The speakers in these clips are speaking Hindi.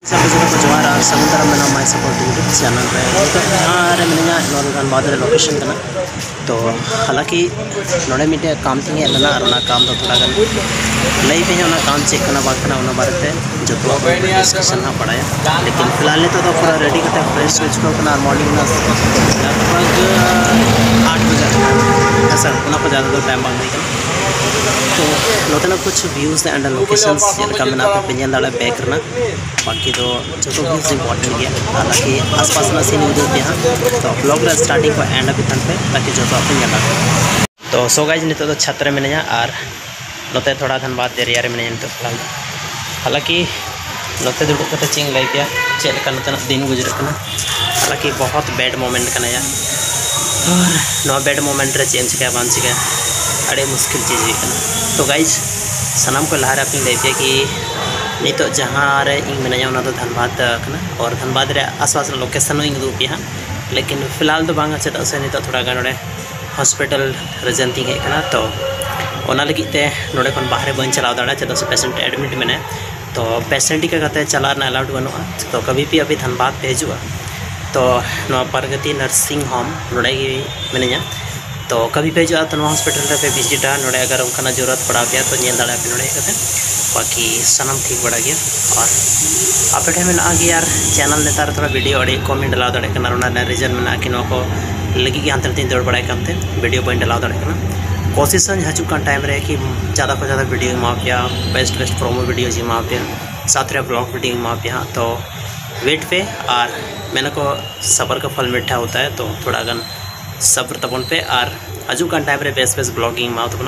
जोहार समुद्र में नाम सपोर्ट यूट्यूब चैनल रे मिना धनबाद लोकेशन करना तो हालांकि नोड़े मिटे काम थी काम तो थोड़ा लई पे काम चेक करना बारे जो डिस्कशन पढ़ाया लेकिन फिलहाल तो पूरा रेडी करते फ्रेश हो मॉर्निंग लगभग 8 बजे सर को ज़्यादा तो टाइम बांग तो नोतना कुछ व्यूज़ एंड लोकेशंस जैसे मेना पे दाड़ा बैक करना बाकी तो जो व्यूज़ इंपॉर्टेंट गया हालांकि आसपास ना सीन उदू पे तो ब्लॉग स्टार्टिंग को एंड अभी तक पे ताकि जो आप तो सो गाइज नित तो छात्र मिना और नोते थोड़ा धनबाद एरिया मिना नित फिलहाल हालांकि नोते दुड़ूब करते चिंग लई पे चेक नोतना दिन गुजरना हालांकि बहुत बैड मोमेंट करना यार और नो बैड मोमेंट रे चेंज चिका बान चिका अड़े मुश्किल चीज़ है तो गाइज सनाम को लहारे अपनी लैपे कि नित जहाँ रे इन मिना तो धनबाद और धनबाद रे आसपास लोकेशन इन दूपी हाँ लेकिन फिलहाल तो बांग चेदा से नित थोड़ा गान हॉस्पिटल रीजन थी हेकना तो ओना लगिते नोडे खन बाहरे बन चलाव दाड़ा चेदा से पेशेंट एडमिट में तो पेशेंट का कते चला अलाउड बनुआ तो कभी भी अभी धनबाद पे हजुआ तो प्रगति नर्सिंग होम नोड़े मिना तो कभी पे जो तो हॉस्पिटल पे विजिटा नोड़े अगर उनका जरूरत पड़ा गया तो नेल दाड़ा पे नोड़े करते बाकी सनम ठीक बड़ा गया और आप में आगे यार चैनल नेतार थोड़ा वीडियो अड़ी कमेंट डाला दाड़े करना रीजन में कि को लगी हाथ तीन दौड़ बड़ा करते वीडियो पॉइंट डाला दाड़े कोशिश हजुक टाइम रे कि ज़्यादा को ज़्यादा वीडियो एमा पे बेस्ट प्रोमो वीडियो एमा पे साथ रे ब्लॉग वीडियो एमा पे हाँ तो वेट पे और मैंने को सबर का फल मीठा होता है तो थोड़ा गन सब्र तबन पे और हजुक टाइम रे बेस ब्लॉगिंग मा तो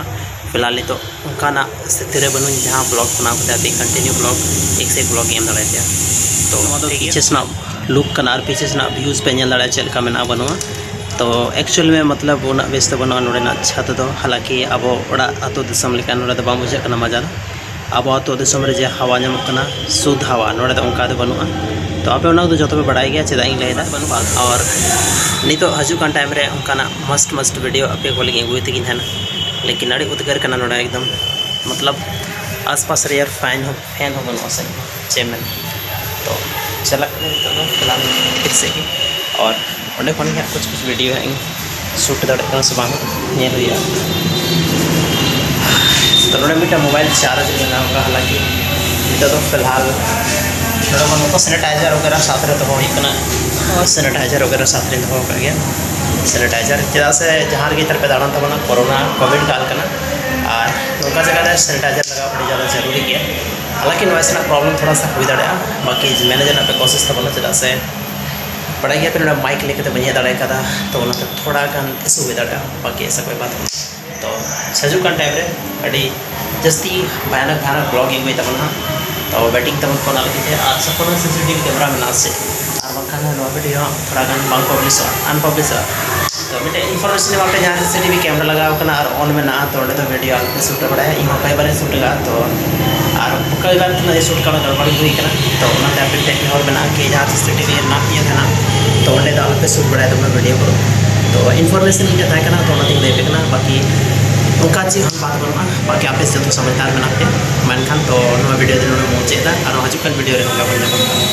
फिलहाल तो उनका स्थिति बनू जहाँ ब्लॉग बना कंटिन्यू ब्लॉग एक से एक ब्लॉग एम दाड़े तो पीछे से लुक और पीछे से व्यूज़ पे दाड़ा चलका में बनूआ तो एक्चुअल में मतलब उना बेस तो बनूआ नोड़े छत तो हालांकि अब ओड़ा आतो दिसम लेका नोड़े तो बुझे मजा अब आतो दिसम रे जे हवा नामकना शुद्ध हवा नोड़े तो उनका तो बनूआ तो आप जो पे बड़ा गया चेदा लैदा बनूआ और नित हजुक टाइम रे उनका मस्त वीडियो आपे को लगे अगुई तक लेकिन अड़ी उद्गार करना नोड़ा एकदम मतलब आसपास रे यार फैन हो बनवा से चेमन तो चला फिलहाल फिर से ही और उन्हें खन कुछ वीडियो है शूट दाड़ा से बांग तो नोड़े मिटा मोबाइल चार्ज लेना होगा हालांकि नित तो फिलहाल थोड़ा बन सैनिटाइजर वगैरह साथ रे तो सैनिटाइजर वगैरह साथ रे दो गया सैनिटाइजर चेदा से जहाँ रे तरफ दाड़न तबना कोरोना कोविड काल कना और उनका जगह सैनिटाइजर लगा बड़ी ज़्यादा जरूरी गया हालांकि वैसे प्रॉब्लम थोड़ा सा हुई दाड़ा बाकी मैनेजर पे कोशिश तबना चेदा से बड़ा गया पे माइक लेके बजे दाड़ा तो थोड़ा गान इशू हुई दाड़ा बाकी ऐसा कोई बात नहीं तो हजुक टाइम रे अड़ी जस्ती भयानक ब्लॉगिंग हुई तबना तो बैटिंग तब को लगे और सफल सीसीटीवी कैमरा में से और वीडियो थोड़ा गान बांग पब्लिश अनपब्लिश तो मिटे इनफॉर्मेशन पे जहाँ सीसीटीवी कैमरा लगा और ऑन में ना तो तो वीडियो आलपे शूट बड़ा इन कई बार शूट लगा तो और कई बार शूट का गड़बड़ी हुई तो अपने टेक्निक और बना कि जहाँ सीसीटीवी ना था तो अंडे आलपे शूट बड़ा तो वीडियो को तो इनफॉर्मेशन मिलता तो लैपे बाकी उनका चीज हम बात बनवा बाकी आपे जो समझदार में पे मनखान तो वीडियो दिन मुझे और हजुक वीडियो